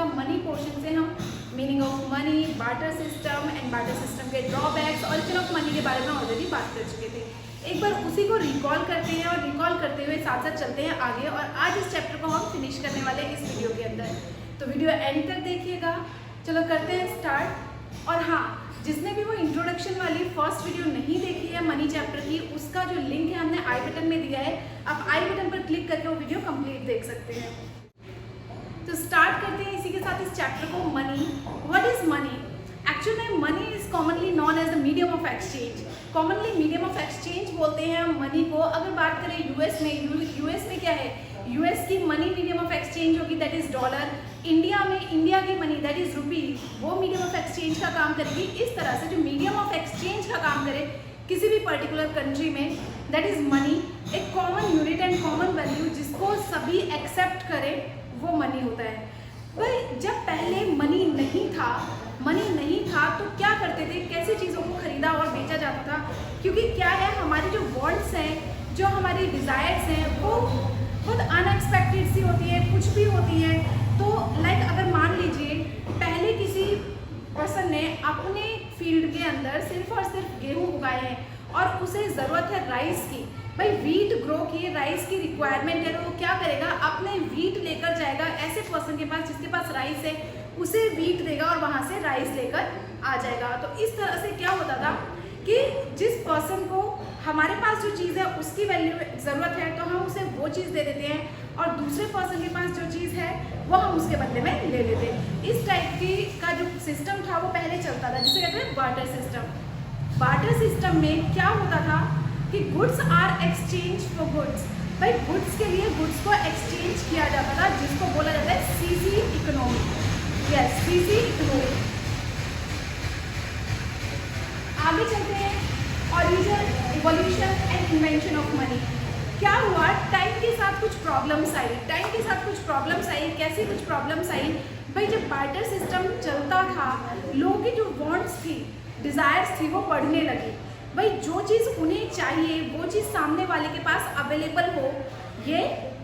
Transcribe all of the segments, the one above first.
का money portion से हम meaning of money, barter system and barter system के ड्रॉबैक्स, ऑरिजिन ऑफ मनी के बारे में ऑलरेडी बात कर चुके थे। एक बार उसी को रिकॉल करते हैं और रिकॉल करते हुए साथ साथ चलते हैं आगे, और आज इस चैप्टर को हम फिनिश करने वाले हैं इस वीडियो के अंदर। तो वीडियो एंड तक देखिएगा। चलो करते हैं स्टार्ट। और हाँ, जिसने भी वो इंट्रोडक्शन वाली फर्स्ट वीडियो नहीं देखी है मनी चैप्टर की, उसका जो लिंक है हमने आई बटन में दिया है, आप आई बटन पर क्लिक करके वो वीडियो कंप्लीट देख सकते हैं। तो स्टार्ट करते हैं इसी के साथ इस चैप्टर को। Money, what is money? Actual में money is commonly known as the medium of exchange. Commonly medium of exchange बोलते हैं मनी को। अगर बात करें यूएस में क्या है, यूएस की मनी मीडियम ऑफ एक्सचेंज होगी दैट इज डॉलर। इंडिया में इंडिया की मनी दैट इज रुपी, वो मीडियम ऑफ एक्सचेंज का काम करेगी। इस तरह से जो मीडियम ऑफ एक्सचेंज का काम करे किसी भी पर्टिकुलर कंट्री में, दैट इज मनी। एक common unit and common value जिसको सभी एक्सेप्ट करें, वो मनी होता है। भाई जब पहले मनी नहीं था तो क्या करते थे, कैसी चीज़ों को खरीदा और बेचा जाता था? क्योंकि क्या है, हमारी जो वांट्स हैं, जो हमारी डिज़ायर्स हैं, वो बहुत अनएक्सपेक्टेड सी होती है, कुछ भी होती है। तो लाइक अगर मान लीजिए पहले किसी पर्सन ने अपने फील्ड के अंदर सिर्फ और सिर्फ गेहूँ उगाए हैं और उसे ज़रूरत है राइस की, भाई वीट ग्रो की, राइस की रिक्वायरमेंट है, तो वो क्या करेगा, अपने वीट लेकर जाएगा ऐसे पर्सन के पास जिसके पास राइस है, उसे वीट देगा और वहाँ से राइस लेकर आ जाएगा। तो इस तरह से क्या होता था कि जिस पर्सन को हमारे पास जो चीज़ है उसकी वैल्यू ज़रूरत है तो हम उसे वो चीज़ दे देते हैं, और दूसरे पर्सन के पास जो चीज़ है वो हम उसके बदले में ले लेते हैं। इस टाइप की का जो सिस्टम था वो पहले चलता था, जिसे कहते हैं बार्टर सिस्टम। बार्टर सिस्टम में क्या होता था कि goods are exchange for goods. भाई गुड्स के लिए गुड्स को एक्सचेंज किया जाता था, जिसको बोला जाता है CC economy. Yes, CC economy. आगे चलते हैं, origin, evolution and invention of money. क्या हुआ, टाइम के साथ कुछ प्रॉब्लम्स आई। कैसी कुछ प्रॉब्लम्स आई? भाई जब बार्टर सिस्टम चलता था, लोगों की जो वांट्स थी, डिज़ायर्स थी, वो बढ़ने लगी। भाई जो चीज़ उन्हें चाहिए वो चीज़ सामने वाले के पास अवेलेबल हो, ये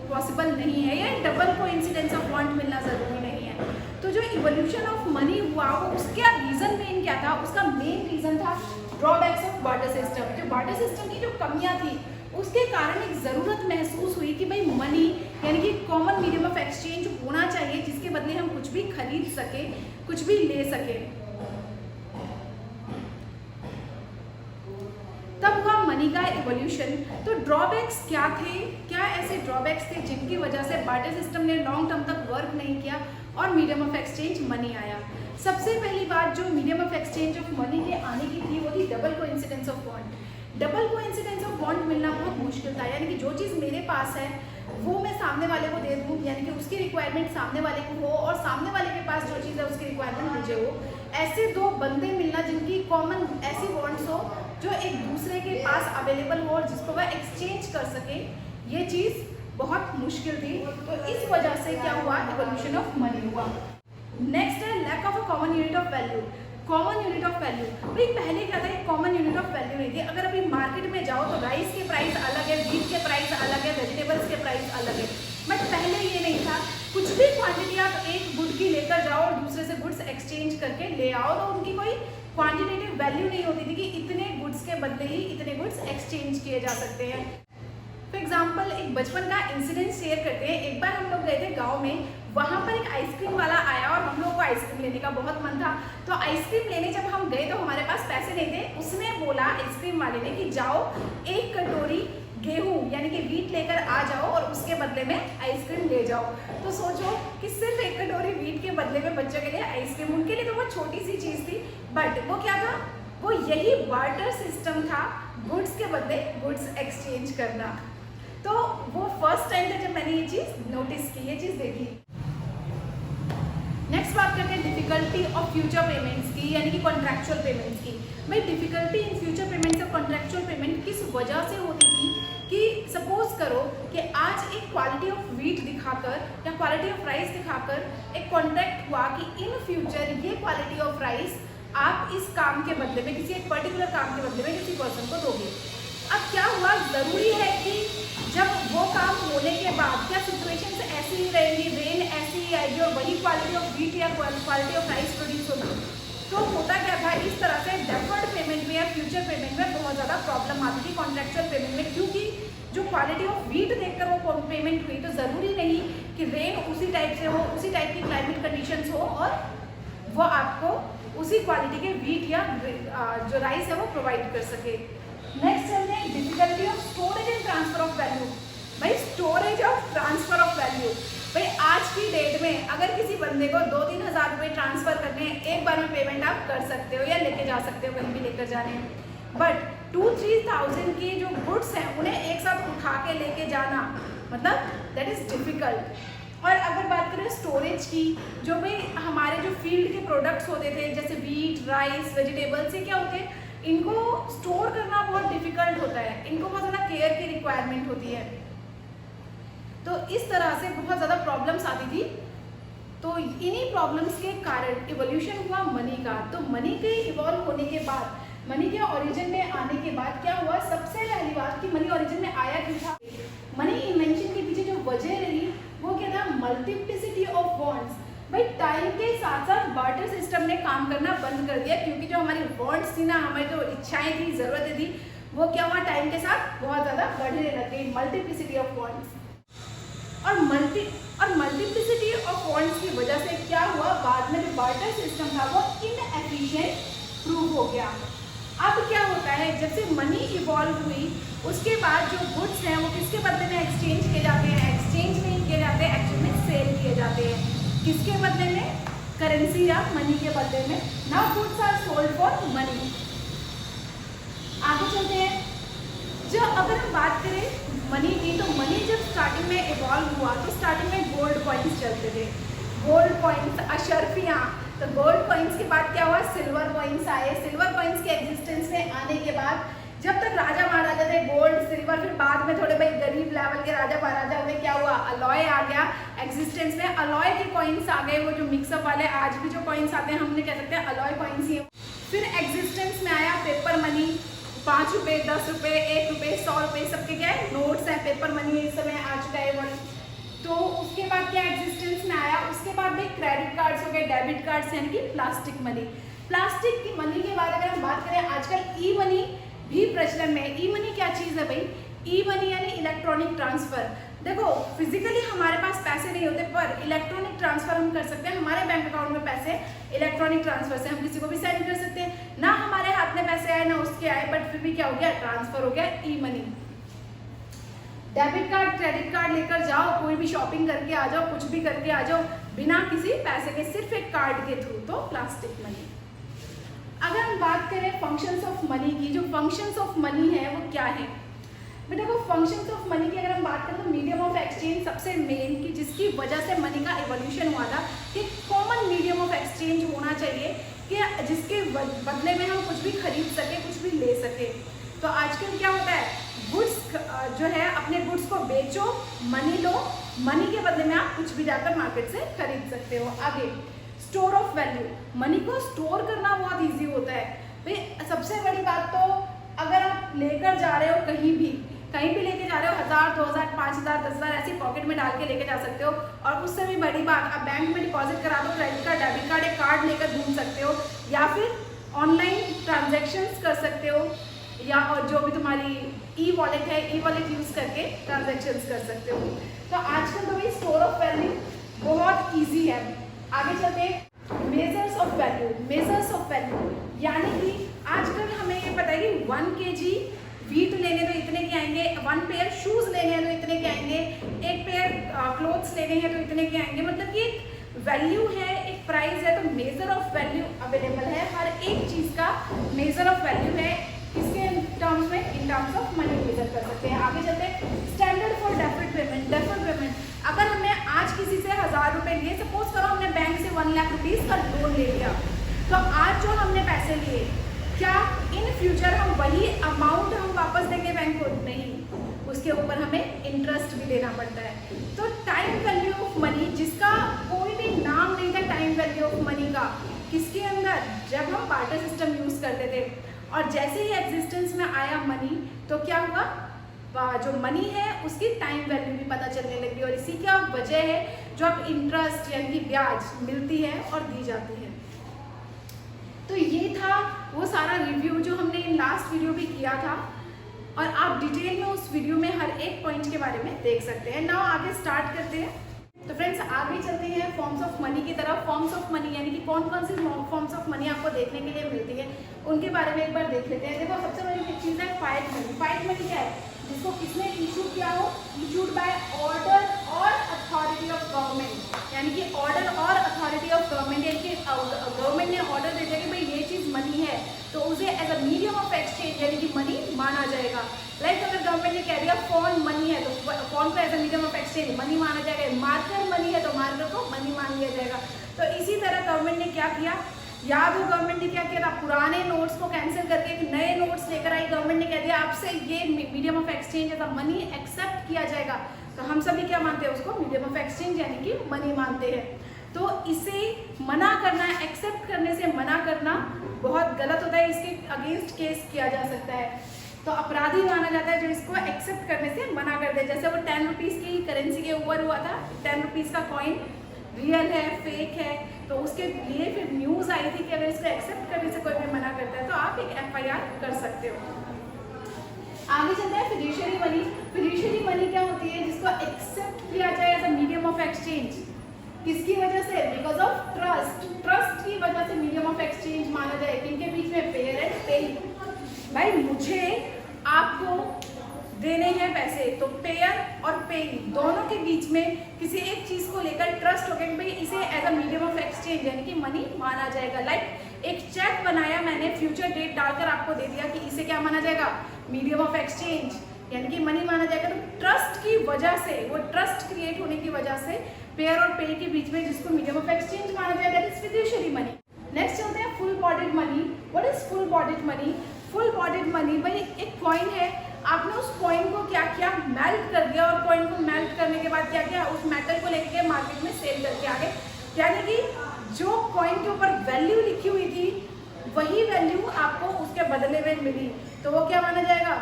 पॉसिबल नहीं है। ये डबल कोइंसिडेंस ऑफ वांट मिलना ज़रूरी नहीं है। तो जो इवोल्यूशन ऑफ मनी हुआ, वो उसका रीज़न मेन क्या था? उसका मेन रीज़न था ड्रॉबैक्स ऑफ बार्टर सिस्टम। जो बार्टर सिस्टम की जो कमियाँ थी, उसके कारण एक ज़रूरत महसूस हुई कि भाई मनी यानी कि कॉमन मीडियम ऑफ एक्सचेंज होना चाहिए, जिसके बदले हम कुछ भी खरीद सके, कुछ भी ले सके। तब हुआ मनी का इवोल्यूशन। तो ड्रॉबैक्स क्या थे? क्या ऐसे ड्रॉबैक्स थे जिनकी वजह से बार्टर सिस्टम ने लॉन्ग टर्म तक वर्क नहीं किया और मीडियम ऑफ एक्सचेंज मनी आया? सबसे पहली बात जो medium of exchange of money के आने की थी, वो थी double coincidence of want. Double coincidence of want मिलना बहुत मुश्किल था, यानी कि जो चीज़ मेरे पास है वो मैं सामने वाले को दे दूँ, यानी कि उसकी रिक्वायरमेंट सामने वाले को हो और सामने वाले के पास जो चीज़ है उसकी रिक्वायरमेंट मुझे हो। ऐसे दो बंदे मिलना जिनकी कॉमन ऐसी वांट्स हो जो एक दूसरे के पास अवेलेबल हो और जिसको वह एक्सचेंज कर सके, ये चीज़ बहुत मुश्किल थी। तो इस वजह से क्या हुआ, इवोल्यूशन ऑफ मनी हुआ। नेक्स्ट है lack of a common unit of value. Common unit of value, भाई पहले क्या था, एक कॉमन यूनिट ऑफ वैल्यू नहीं थी। अगर अभी मार्केट में जाओ तो राइस के प्राइस अलग है, वीट के प्राइस अलग है, वेजिटेबल्स के प्राइस अलग है। बट पहले ये नहीं था, कुछ भी क्वांटिटी आप एक गुड की लेकर जाओ और दूसरे से गुड्स एक्सचेंज करके ले आओ, तो उनकी कोई क्वांटिटेटिव वैल्यू नहीं होती थी कि इतने गुड्स के बदले ही इतने गुड्स एक्सचेंज किए जा सकते हैं। फॉर एग्जाम्पल एक बचपन का इंसिडेंट शेयर करते हैं। एक बार हम लोग गए थे गांव में, वहाँ पर एक आइसक्रीम वाला आया और हम लोग को आइसक्रीम लेने का बहुत मन था। तो आइसक्रीम लेने जब हम गए तो हमारे पास पैसे नहीं थे। उसने बोला आइसक्रीम वाले ने कि जाओ एक कटोरी गेहूँ यानी कि वीट लेकर आ जाओ और उसके बदले में आइसक्रीम ले जाओ। तो सोचो कि सिर्फ एक कटोरी वीट के बदले में बच्चों के लिए आइसक्रीम, उनके लिए तो बहुत छोटी सी चीज़ थी, बट वो क्या था, वो यही बार्टर सिस्टम था, गुड्स के बदले गुड्स एक्सचेंज करना। तो वो फर्स्ट टाइम था जब मैंने ये चीज़ नोटिस की, ये चीज़ देखी। नेक्स्ट बात करते हैं डिफिकल्टी ऑफ फ्यूचर पेमेंट्स की, यानी कि कॉन्ट्रैक्चुअल पेमेंट्स की। भाई डिफिकल्टी इन फ्यूचर पेमेंट्स और कॉन्ट्रैक्चुअल पेमेंट किस वजह से होती थी कि सपोज करो कि आज एक क्वालिटी ऑफ वीट दिखाकर या क्वालिटी ऑफ राइस दिखाकर एक कॉन्ट्रैक्ट हुआ कि इन फ्यूचर ये क्वालिटी ऑफ राइस आप इस काम के बदले में, किसी एक पर्टिकुलर काम के बदले में किसी पर्सन को दोगे। अब क्या हुआ, ज़रूरी है कि जब वो काम होने के बाद क्या सिचुएशंस ऐसी ही रहेंगी, रेन ऐसी ही आएगी और और वही क्वालिटी ऑफ वीट या क्वालिटी ऑफ राइस प्रोड्यूस होगी। तो होता क्या था, इस तरह से डेफर्ड पेमेंट में या फ्यूचर पेमेंट में बहुत ज़्यादा प्रॉब्लम आती थी कॉन्ट्रेक्चुअल पेमेंट में, क्योंकि जो क्वालिटी ऑफ वीट देखकर वो पेमेंट हुई, तो ज़रूरी नहीं कि रेन उसी टाइप से हो, उसी टाइप की क्लाइमेट कंडीशंस हो और वो आपको उसी क्वालिटी के वीट या जो राइस है वो प्रोवाइड कर सके। नेक्स्ट चलते हैं difficulty of storage and transfer of value. भाई storage of transfer of value, भाई आज की डेट में अगर किसी बंदे को 2-3 हज़ार रुपये ट्रांसफर करने हैं, एक बार में पेमेंट आप कर सकते हो या लेके जा सकते हो, कहीं भी लेकर जाने हैं, बट 2-3 थाउजेंड की जो गुड्स हैं उन्हें एक साथ उठा के लेके जाना, मतलब दैट इज़ डिफ़िकल्ट। और अगर बात करें स्टोरेज की, जो भाई हमारे जो फील्ड के प्रोडक्ट्स होते थे जैसे वीट, राइस, वेजिटेबल्स, ये क्या होते हैं, इनको स्टोर करना बहुत डिफ़िकल्ट होता है, इनको बहुत ज़्यादा केयर की रिक्वायरमेंट होती है। तो इस तरह से बहुत ज़्यादा प्रॉब्लम्स आती थी। तो इन्हीं प्रॉब्लम्स के कारण इवोल्यूशन हुआ मनी का। तो मनी के इवॉल्व होने के बाद, मनी के ओरिजिन में आने के बाद क्या हुआ, सबसे पहली बात कि मनी ओरिजिन में आया क्यों था। मनी इन्वेंशन के पीछे जो वजह रही वो क्या था, मल्टीप्लिसिटी ऑफ बॉन्ड्स। भाई टाइम के साथ साथ बार्टर सिस्टम ने काम करना बंद कर दिया, क्योंकि जो हमारी बॉन्ड्स थी ना, हमारी जो इच्छाएं थी, ज़रूरतें थी, वो क्या हुआ, टाइम के साथ बहुत ज़्यादा बढ़ने लग गई, मल्टीप्लिसिटी ऑफ बॉन्ड्स। और मल्टीप्लिसिटी ऑफ बॉन्ड्स की वजह से क्या हुआ, बाद में जो बार्टर सिस्टम था वो इनएफिशिएंट प्रूव हो गया। अब क्या होता है, जब से मनी इवॉल्व हुई उसके बाद जो गुड्स हैं वो किसके बदले में एक्सचेंज किए जाते हैं, एक्सचेंज नहीं किए जाते, एक्चुअली में सेल किए जाते हैं। किसके बदले में, करेंसी या मनी के बदले में। Now goods are sold for money. आगे चलते हैं, जो अगर हम बात करें मनी की, तो मनी जब स्टार्टिंग में इवॉल्व हुआ तो स्टार्टिंग में गोल्ड कॉइन्स चलते थे, गोल्ड कॉइन्स, अशर्फियाँ। तो गोल्ड कॉइन्स के बाद क्या हुआ, सिल्वर कॉइन्स आए। सिल्वर कॉइन्स के एग्जिस्टेंस में आने के बाद जब तक राजा महाराजा थे गोल्ड सिल्वर, फिर बाद में थोड़े भाई गरीब लेवल के राजा महाराजा हुए, क्या हुआ, अलॉय आ गया एग्जिस्टेंस में। अलॉय के कॉइन्स आ गए, वो जो मिक्सअप वाले आज भी जो कॉइन्स आते हैं हमने कह सकते हैं अलॉय कॉइन्स ही। फिर एग्जिस्टेंस में आया पेपर मनी, 5 रुपये, 10 रुपये, 1 रुपये, 100 रुपये, सबके क्या है, नोट्स हैं, पेपर मनी इस समय आ चुका है वर्ड। तो उसके बाद क्या एग्जिस्टेंस में आया, उसके बाद भाई क्रेडिट कार्ड्स हो गए, डेबिट कार्ड्स, यानी कि प्लास्टिक मनी। प्लास्टिक की मनी के बाद अगर हम बात करें, आजकल ई मनी भी प्रचलन में है। ई मनी क्या चीज़ है भाई, ई मनी यानी इलेक्ट्रॉनिक ट्रांसफ़र। देखो फिजिकली हमारे पास पैसे नहीं होते, पर इलेक्ट्रॉनिक ट्रांसफ़र हम कर सकते हैं। हमारे बैंक अकाउंट में पैसे इलेक्ट्रॉनिक ट्रांसफ़र से हम किसी को भी सेंड कर सकते हैं, ना हमारे हाथ में पैसे आए ना उसके आए, बट फिर भी क्या हो गया, ट्रांसफ़र हो गया, e money. Debit card, credit card लेकर जाओ, कोई भी शॉपिंग करके आ जाओ, कुछ भी करके आ जाओ बिना किसी पैसे के, सिर्फ एक कार्ड के थ्रू, तो प्लास्टिक मनी। अगर हम बात करें फंक्शंस ऑफ मनी की, जो फंक्शंस ऑफ मनी है वो क्या है। देखो फंक्शंस ऑफ मनी की अगर हम बात करें तो मीडियम ऑफ एक्सचेंज सबसे मेन की, जिसकी वजह से मनी का इवोल्यूशन हुआ था कि कॉमन मीडियम ऑफ एक्सचेंज होना चाहिए कि जिसके बदले में हम कुछ भी खरीद सके, कुछ भी ले सके। तो आजकल क्या होता है, गुड्स जो है अपने गुड्स को बेचो, मनी लो, मनी के बदले में आप कुछ भी जाकर मार्केट से खरीद सकते हो। आगे स्टोर ऑफ वैल्यू, मनी को स्टोर करना बहुत ईजी होता है भाई। सबसे बड़ी बात तो अगर आप लेकर जा रहे हो कहीं भी लेके जा रहे हो, 1000, 2000, 5000, 10,000 ऐसी पॉकेट में डाल के लेके जा सकते हो। और उससे भी बड़ी बात, आप बैंक में डिपॉजिट करा दो, क्रेडिट कार्ड, डेबिट कार्ड, एक कार्ड लेकर घूम सकते हो, या फिर ऑनलाइन ट्रांजेक्शन्स कर सकते हो, या और जो भी तुम्हारी ई वॉलेट है, ई वॉलेट यूज़ करके ट्रांजेक्शन्स कर सकते हो। तो आजकल तो भाई स्टोर ऑफ वैल्यू बहुत ईजी है। आगे चलते हैं measures of value. Measures of value यानी कि आजकल हमें ये पता है कि 1 kg वीट लेने तो इतने के आएंगे, 1 पेयर शूज़ लेने हैं तो इतने के आएंगे, 1 पेयर क्लोथ्स लेने हैं तो इतने के आएंगे। मतलब कि एक वैल्यू है, एक प्राइस है, तो मेजर ऑफ वैल्यू अवेलेबल है। हर एक चीज़ का मेजर ऑफ वैल्यू है। किसके टर्म्स में, in terms of money measure कर सकते हैं। आगे चलते हैं standard for deferred payment. Deferred payment, अगर हमने आज किसी से 1000 रुपये लिए, सपोज करो हमने बैंक से 1 लाख रुपीज़ का लोन ले लिया, तो आज जो हमने पैसे लिए, क्या इन फ्यूचर हम वही अमाउंट हम वापस देंगे बैंक को? नहीं, उसके ऊपर हमें इंटरेस्ट भी देना पड़ता है। तो टाइम वैल्यू ऑफ मनी, जिसका कोई भी नाम नहीं था टाइम वैल्यू ऑफ मनी का, किसके अंदर, जब हम बार्टर सिस्टम यूज़ करते थे, और जैसे ही एग्जिस्टेंस में आया मनी, तो क्या हुआ, जो मनी है उसकी टाइम वैल्यू भी पता चलने लगी। और इसी क्या वजह है, जो आप इंटरेस्ट यानी कि ब्याज मिलती है और दी जाती है। तो ये था वो सारा रिव्यू जो हमने लास्ट वीडियो भी किया था, और आप डिटेल में उस वीडियो में हर एक पॉइंट के बारे में देख सकते हैं। नाउ आगे स्टार्ट करते हैं। तो फ्रेंड्स आगे चलते हैं फॉर्म्स ऑफ मनी की तरफ। फॉर्म्स ऑफ मनी यानी कि कौन कौन सी फॉर्म्स ऑफ मनी आपको देखने के लिए मिलती है उनके बारे में एक बार देख लेते हैं। देखो सबसे बड़ी चीज़ है फाइट मनी। फाइट मनी क्या है? जिसको किसने इशू किया हो, इशूड बाय ऑर्डर और अथॉरिटी ऑफ गवर्नमेंट, यानी कि ऑर्डर और अथॉरिटी ऑफ गवर्नमेंट, यानी कि गवर्नमेंट ने ऑर्डर दे दिया कि भाई ये चीज़ मनी है तो उसे as a medium of exchange यानी कि मनी माना जाएगा। लाइक अगर गवर्नमेंट ने कह दिया फोन मनी है तो फोन को as a medium of exchange money माना जाएगा, मार्कर मनी है तो मार्कर को मनी मान लिया जाएगा। तो इसी तरह गवर्नमेंट ने क्या किया, याद हो गवर्नमेंट ने क्या किया था, पुराने नोट्स को कैंसिल करके एक नए नोट्स लेकर आई। गवर्नमेंट ने कह दिया आपसे ये medium of exchange as a money accept किया जाएगा। तो हम सभी क्या मानते हैं उसको, मीडियम ऑफ एक्सचेंज यानी कि मनी मानते हैं। तो इसे मना करना, एक्सेप्ट करने से मना करना बहुत गलत होता है, इसके अगेंस्ट केस किया जा सकता है। तो अपराधी माना जाता है जो इसको एक्सेप्ट करने से मना कर दे। जैसे वो 10 रुपीज़ की करेंसी के ऊपर हुआ था, 10 रुपीज़ का कॉइन रियल है फेक है, तो उसके लिए फिर न्यूज़ आई थी कि अगर इसको एक्सेप्ट करने से कोई भी मना करता है तो आप एक FIR कर सकते हो। आगे चलते हैं फिड्यूशियरी मनी। फिड्यूशियरी मनी क्या होती है? जिसको एक्सेप्ट किया जाए as a medium of exchange. किसकी वजह से? Because of trust. ट्रस्ट की वजह से मीडियम ऑफ एक्सचेंज माना जाए। किनके बीच में? पेयर एंड पेई। भाई मुझे आपको देने हैं पैसे, तो पेयर और पेई दोनों के बीच में किसी एक चीज़ को लेकर ट्रस्ट हो गया कि भाई इसे as a medium of exchange यानी कि मनी माना जाएगा। लाइक एक चेक बनाया मैंने, फ्यूचर डेट डालकर आपको दे दिया कि इसे क्या माना जाएगा, मीडियम ऑफ एक्सचेंज यानी कि मनी माना जाएगा। तो ट्रस्ट की वजह से, वो ट्रस्ट क्रिएट होने की वजह से पेयर और पे के बीच में जिसको मीडियम ऑफ एक्सचेंज माना जाएगा, that is fiduciary money. Next चलते हैं full bodied money. What is full bodied money? Full bodied money भाई एक कॉइन है, आपने उस कॉइन को क्या किया, मेल्ट कर दिया, और कॉइन को मेल्ट करने के बाद क्या किया, उस मेटल को लेके मार्केट में सेल करके आ गए। यानी कि जो कॉइन के ऊपर वैल्यू लिखी हुई थी वही वैल्यू आपको उसके बदले में मिली, तो वो क्या माना जाएगा,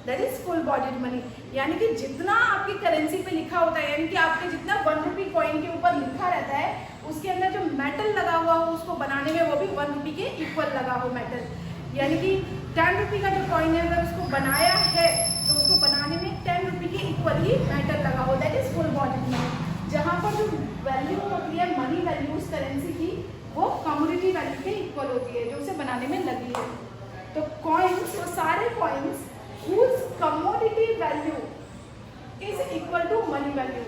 that is full bodied money. यानी कि जितना आपकी करेंसी पे लिखा होता है, यानी कि आपके जितना 1 रुपी कॉइन के ऊपर लिखा रहता है उसके अंदर जो मेटल लगा हुआ हो उसको बनाने में वो भी 1 रुपी के इक्वल लगा हो मेटल। यानी कि 10 रुपी का जो कॉइन है अगर उसको बनाया है तो उसको बनाने में 10 रुपी के इक्वल ही मेटल लगा हो, that is full bodied money. जहाँ पर जो वैल्यू होती है मनी वैल्यू उस करेंसी की, वो कमोडिटी वैल्यू के इक्वल होती है जो उसे बनाने में लगी है। तो कॉइन्स, वो सारे coins whose commodity value is equal to money value,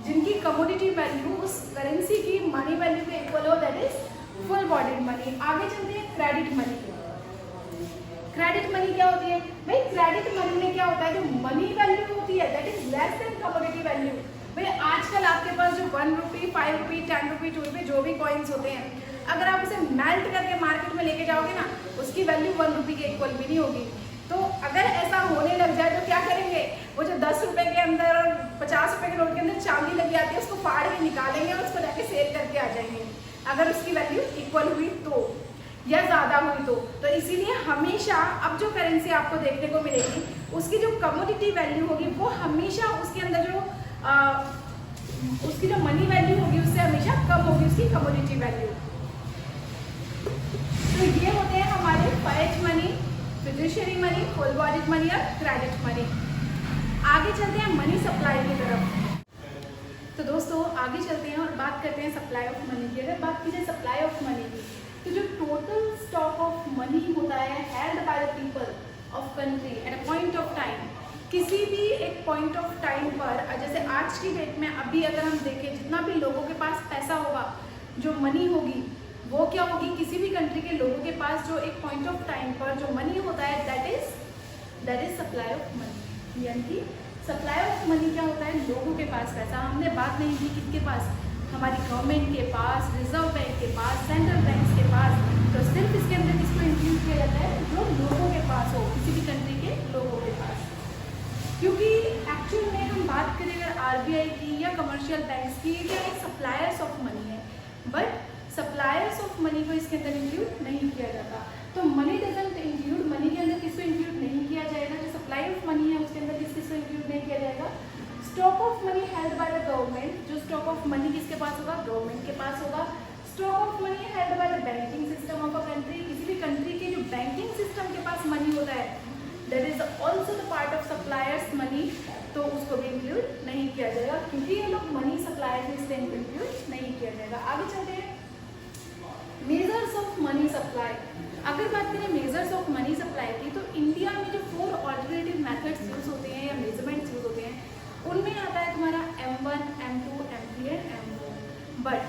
जिनकी commodity value उस करेंसी की मनी वैल्यू के इक्वल हो, that is full bodied money. आगे चलते हैं क्रेडिट मनी। क्रेडिट मनी क्या होती है भाई? क्रेडिट मनी में क्या होता है, जो मनी वैल्यू होती है that is less than commodity value. भाई आजकल आपके पास जो 1 रुपी, 5 रुपी, 10 रुपी, 2 रुपी जो भी कॉइन्स होते हैं, अगर आप उसे मेल्ट करके मार्केट में लेके जाओगे ना, उसकी वैल्यू 1 रुपी के इक्वल भी नहीं होगी। तो अगर ऐसा होने लग जाए तो क्या करेंगे, वो जो 10 रुपए के अंदर और 50 रुपए के नोट के अंदर चांदी लगी आती है उसको फाड़ के निकालेंगे और उसको जाके सेल करके आ जाएंगे, अगर उसकी वैल्यू इक्वल हुई तो, या ज़्यादा हुई तो इसीलिए हमेशा अब जो करेंसी आपको देखने को मिलेगी उसकी जो कमोडिटी वैल्यू होगी वो हमेशा उसके अंदर जो उसकी जो मनी वैल्यू होगी उससे हमेशा कम होगी उसकी कमोडिटी वैल्यू। तो ये होते हैं हमारे fight money, fiduciary money, full bodied money और क्रेडिट मनी। आगे चलते हैं मनी सप्लाई की तरफ। तो दोस्तों आगे चलते हैं और बात करते हैं सप्लाई ऑफ मनी की। अगर बात कीजिए सप्लाई ऑफ मनी की, तो जो टोटल स्टॉक ऑफ मनी होता है held by the people of country at a point of time, किसी भी एक पॉइंट ऑफ टाइम पर, जैसे आज की डेट में अभी अगर हम देखें जितना भी लोगों के पास पैसा होगा, जो मनी होगी वो क्या होगी, किसी भी कंट्री के लोगों के पास जो एक पॉइंट ऑफ टाइम पर जो मनी होता है that is supply of money. यानी कि सप्लाई ऑफ मनी क्या होता है, लोगों के पास पैसा। हमने बात नहीं की किसके पास, हमारी गवर्नमेंट के पास, रिजर्व बैंक के पास, सेंट्रल बैंक के पास। तो सिर्फ इसके अंदर किसको इंक्लूड किया जाता है, जो लोगों के पास हो, किसी भी कंट्री के लोगों के पास। क्योंकि एक्चुअल में हम बात करें अगर RBI की या कमर्शियल बैंक्स की, क्या एक सप्लायर्स ऑफ मनी है, बट सप्लायर्स ऑफ मनी को इसके अंदर इंक्लूड नहीं किया जाता। तो मनी डजंट इंक्लूड, मनी के अंदर किसको इंक्लूड नहीं किया जाएगा, जो सप्लाई ऑफ मनी है उसके अंदर किसको इंक्लूड नहीं किया जाएगा, stock of money held by the government, जो स्टॉक ऑफ मनी किसके पास होगा, गवर्नमेंट के पास होगा। Stock of money held by the banking system of a country, किसी भी कंट्री के जो बैंकिंग सिस्टम के पास मनी होता है, that is also the part of suppliers money, तो उसको भी इंक्लूड नहीं किया जाएगा क्योंकि ये लोग मनी सप्लायर है, इसलिए इंक्लूड नहीं किया जाएगा। आगे चलते हैं मेजर्स ऑफ मनी सप्लाई। अगर बात करें मेजर्स ऑफ मनी सप्लाई की, तो इंडिया में जो 4 ऑल्टरनेटिव मेथड्स यूज होते हैं या मेजरमेंट्स यूज होते हैं, उनमें आता है तुम्हारा M1, M2, M3 and M4। But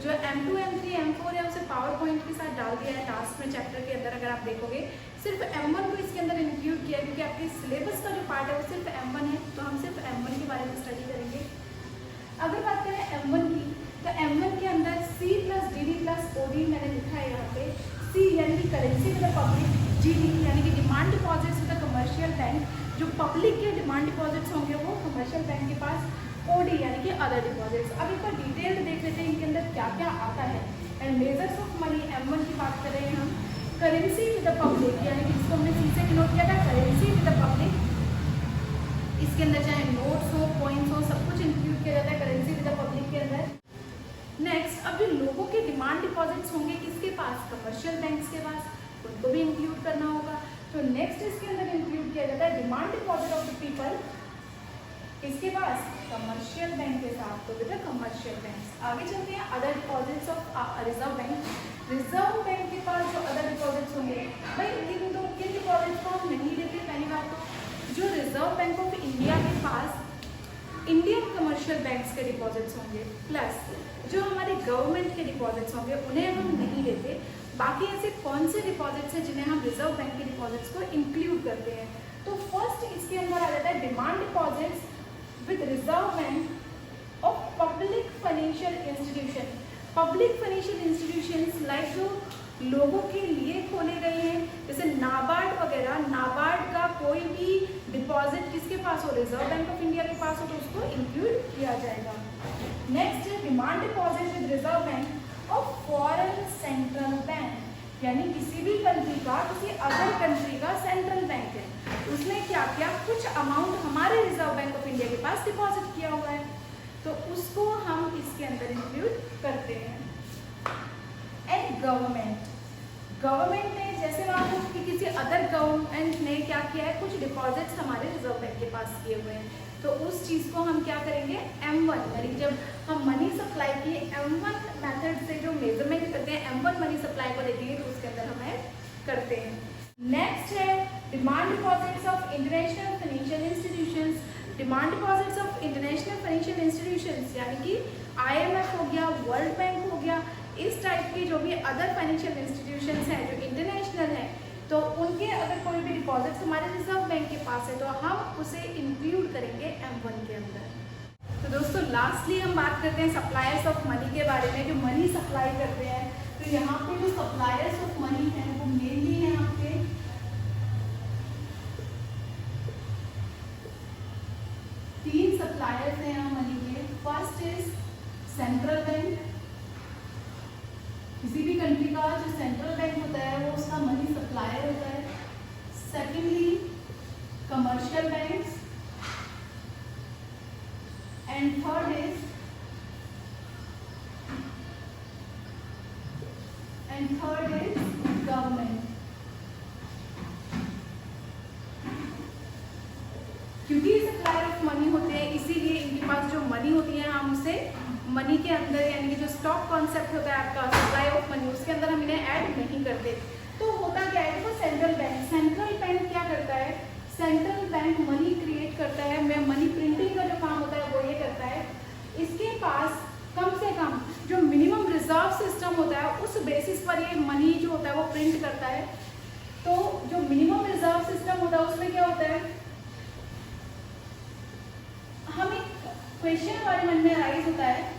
जो M2, M3, M4 है उसे पावर पॉइंट के साथ डाल दिया है लास्ट में चैप्टर के अंदर। अगर आप देखोगे सिर्फ M1 को इसके अंदर इंक्लूड किया क्योंकि आपके सिलेबस का जो पार्ट है वो सिर्फ M1 है, तो हम सिर्फ M1 के बारे में स्टडी करेंगे। अगर बात करें M1 की, तो M1 के अंदर C plus DD plus OD मैंने लिखा है यहाँ पे। C यानी कि currency with the public, GD यानी कि demand deposits with the commercial bank, जो पब्लिक के डिमांड डिपॉजिट्स होंगे वो कमर्शियल बैंक के पास, OD यानी कि अदर डिपॉजिट्स। अब एक बार डिटेल्ड देख लेते हैं इनके अंदर क्या क्या आता है। And measures of money M1 की बात कर रहे हैं हम, करेंसी विद द पब्लिक यानी कि जिसको हमने C से डिनोट किया था, करेंसी विद द पब्लिक, इसके अंदर चाहे नोट्स हो, कॉइन्स हो, सब कुछ इंक्लूड किया जाता है करेंसी विद द पब्लिक के अंदर। नेक्स्ट, अब जो लोगों के डिमांड डिपॉजिट्स होंगे किसके पास, कमर्शियल बैंक्स के पास, उनको भी इंक्लूड करना होगा। तो नेक्स्ट इसके अंदर इंक्लूड किया जाता है demand deposit of the people, किसके पास, कमर्शियल बैंक के साथ, तो बेटा कमर्शियल बैंक। आगे चलते हैं other deposits of reserve bank. Reserve bank के पास जो अदर डिपॉजिट्स होंगे, भाई किन डिपॉजिट्स को हम नहीं लेते। पहली बात तो जो रिजर्व बैंक ऑफ इंडिया के पास इंडियन कमर्शियल बैंक्स के डिपॉजिट्स होंगे, प्लस जो हमारे गवर्नमेंट के डिपॉजिट्स होंगे उन्हें हम नहीं लेते। बाकी ऐसे कौन से डिपॉजिट्स हैं जिन्हें हम रिजर्व बैंक के डिपॉजिट्स को इंक्लूड करते हैं, तो फर्स्ट इसके अंदर आ जाता है demand deposits with reserve bank of public financial institution. Public financial institutions like जो लोगों के लिए खोले गए हैं, जैसे नाबार्ड वगैरह, नाबार्ड का कोई भी डिपॉजिट किसके पास हो, रिजर्व बैंक ऑफ इंडिया के पास हो, तो उसको इंक्लूड किया जाएगा। नेक्स्ट है demand deposit with reserve bank of foreign central bank, यानी किसी भी कंट्री का, किसी अदर कंट्री का सेंट्रल बैंक है, उसने क्या किया, कुछ अमाउंट हमारे रिजर्व बैंक ऑफ इंडिया के पास डिपॉजिट किया हुआ है, तो उसको हम इसके अंदर इंक्लूड करते हैं। एंड गवर्नमेंट ने, जैसे मान लो कि किसी अदर गवर्नमेंट ने क्या किया है, कुछ डिपॉजिट्स हमारे रिजर्व बैंक के पास किए हुए हैं, तो उस चीज़ को हम क्या करेंगे, M1 यानी जब हम मनी सप्लाई की M1 मेथड से जो मेजरमेंट करते हैं, M1 मनी सप्लाई को देखेंगे तो उसके अंदर हम ऐड करते हैं। नेक्स्ट है demand deposits of international financial institutions. Demand deposits of international financial institutions यानी कि IMF हो गया, वर्ल्ड बैंक हो गया, इस टाइप की जो भी अदर फाइनेंशियल इंस्टीट्यूशंस हैं जो इंटरनेशनल हैं, तो उनके अगर कोई भी डिपॉजिट्स हमारे रिजर्व बैंक के पास है तो हम उसे इंक्लूड करेंगे M1 के अंदर। तो दोस्तों लास्टली हम बात करते हैं सप्लायर्स ऑफ मनी के बारे में, जो मनी सप्लाई करते हैं। तो यहाँ पे जो सप्लायर्स ऑफ मनी हैं वो मेनली हैं आपके 3 सप्लायर्स हैं यहाँ मनी के। फर्स्ट इज सेंट्रल बैंक, किसी भी कंट्री का जो सेंट्रल बैंक होता है वो उसका मनी सप्लायर होता है। Secondly commercial banks, and third is government. क्योंकि सप्लायर ऑफ मनी होते हैं इसीलिए इनके पास जो मनी होती है हम उसे मनी के अंदर, यानी कि जो स्टॉक कॉन्सेप्ट होता है आपका सप्लाई ऑफ मनी, उसके अंदर हम इन्हें ऐड नहीं करते। तो होता क्या है, देखो सेंट्रल बैंक क्या करता है, सेंट्रल बैंक मनी क्रिएट करता है, मैं मनी प्रिंटिंग का जो काम होता है वो ये करता है। इसके पास कम से कम जो मिनिमम रिजर्व सिस्टम होता है उस बेसिस पर ये मनी जो होता है वो प्रिंट करता है। तो जो मिनिमम रिजर्व सिस्टम होता है उसमें क्या होता है, हम एक क्वेश्चन हमारे मन में राइज होता है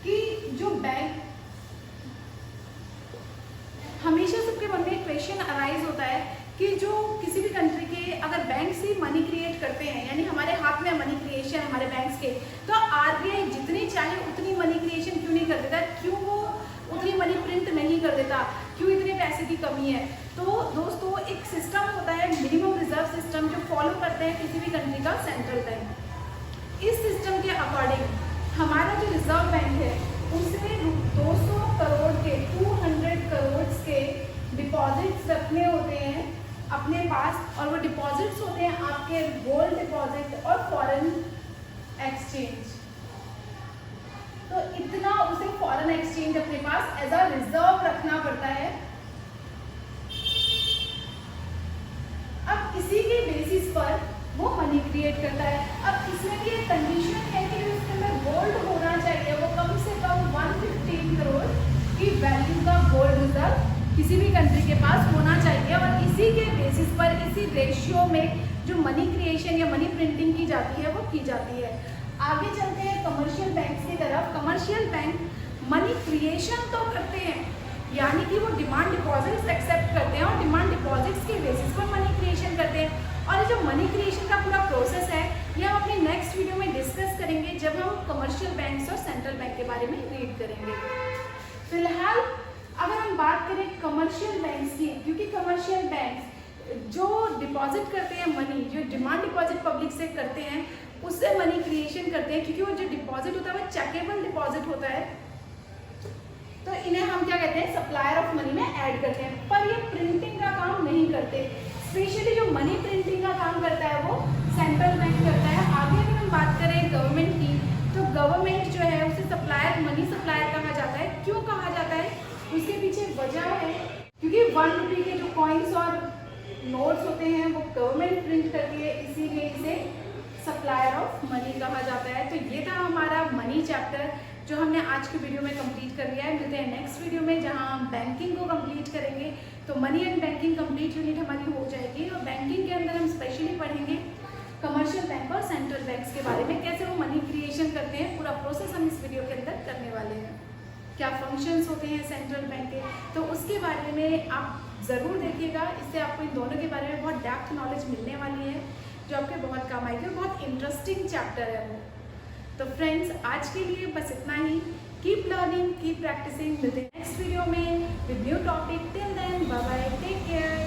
कि जो बैंक, हमेशा सबके मन में एक क्वेश्चन अराइज होता है कि जो किसी भी कंट्री के अगर बैंक्स ही मनी क्रिएट करते हैं, यानी हमारे हाथ में मनी क्रिएशन हमारे बैंक्स के, तो RBI जितनी चाहे उतनी मनी क्रिएशन क्यों नहीं कर देता, क्यों वो उतनी मनी प्रिंट नहीं कर देता, क्यों इतने पैसे की कमी है। तो दोस्तों एक सिस्टम होता है मिनिमम रिजर्व सिस्टम जो फॉलो करते हैं किसी भी कंट्री का सेंट्रल बैंक। इस सिस्टम के अकॉर्डिंग हमारा जो रिजर्व बैंक है उसे 200 करोड़ के 200 करोड़ के डिपॉजिट्स रखने होते हैं अपने पास, और वो डिपॉजिट्स होते हैं आपके गोल्ड डिपॉजिट और फॉरेन एक्सचेंज। तो इतना उसे फॉरेन एक्सचेंज अपने पास एज अ रिजर्व रखना पड़ता है। अब इसी के बेसिस पर वो मनी क्रिएट करता है। अब इसमें भी एक कंडीशन है कि उसके अंदर गोल्ड होना चाहिए, वो कम से कम 115 करोड़ की वैल्यू का गोल्ड रिजर्व किसी भी कंट्री के पास होना चाहिए, और इसी के बेसिस पर, इसी रेशियो में जो मनी क्रिएशन या मनी प्रिंटिंग की जाती है वो की जाती है। आगे चलते हैं कमर्शियल बैंक की तरफ। कमर्शियल बैंक मनी क्रिएशन तो करते हैं, यानी कि वो डिमांड डिपॉजिट्स एक्सेप्ट करते हैं और डिमांड डिपॉजिट्स के बेसिस पर मनी क्रिएशन करते हैं। और ये जो मनी क्रिएशन का पूरा प्रोसेस है ये हम अपने नेक्स्ट वीडियो में डिस्कस करेंगे जब हम कमर्शियल बैंक्स और सेंट्रल बैंक के बारे में रीड करेंगे। फिलहाल अगर हम बात करें कमर्शियल बैंक्स की, क्योंकि कमर्शियल बैंक्स जो डिपॉजिट करते हैं मनी, जो डिमांड डिपॉजिट पब्लिक से करते हैं उससे मनी क्रिएशन करते हैं, क्योंकि वो जो डिपॉजिट होता है वो चेकेबल डिपॉजिट होता है, तो इन्हें हम क्या कहते हैं, सप्लायर ऑफ मनी में ऐड करते हैं। पर ये प्रिंटिंग का काम नहीं करते। स्पेशली जो मनी प्रिंटिंग का काम करता है वो सेंट्रल बैंक करता है। आगे अगर हम बात करें गवर्नमेंट की, तो गवर्नमेंट जो है उसे सप्लायर, मनी सप्लायर कहा जाता है। क्यों कहा जाता है, उसके पीछे वजह है क्योंकि 1 रुपये के जो कॉइन्स और नोट्स होते हैं वो गवर्नमेंट प्रिंट करती है, इसीलिए इसे सप्लायर ऑफ मनी कहा जाता है। तो ये था हमारा मनी चैप्टर जो हमने आज की वीडियो में कंप्लीट कर लिया है। मिलते हैं नेक्स्ट वीडियो में जहां हम बैंकिंग को कंप्लीट करेंगे। तो money and banking complete unit हमारी हो जाएगी, और बैंकिंग के अंदर हम स्पेशली पढ़ेंगे कमर्शियल बैंक और सेंट्रल बैंक्स के बारे में, कैसे वो मनी क्रिएशन करते हैं। पूरा प्रोसेस हम इस वीडियो के अंदर करने वाले हैं। क्या फंक्शंस होते हैं सेंट्रल बैंक के, तो उसके बारे में आप ज़रूर देखिएगा। इससे आपको इन दोनों के बारे में बहुत डेप्थ नॉलेज मिलने वाली है जो आपके बहुत काम आएगी, और बहुत इंटरेस्टिंग चैप्टर है वो। तो फ्रेंड्स आज के लिए बस इतना ही। Keep learning, keep practising. मिलते हैं नेक्स्ट वीडियो में with new topic. Till then bye bye, take care.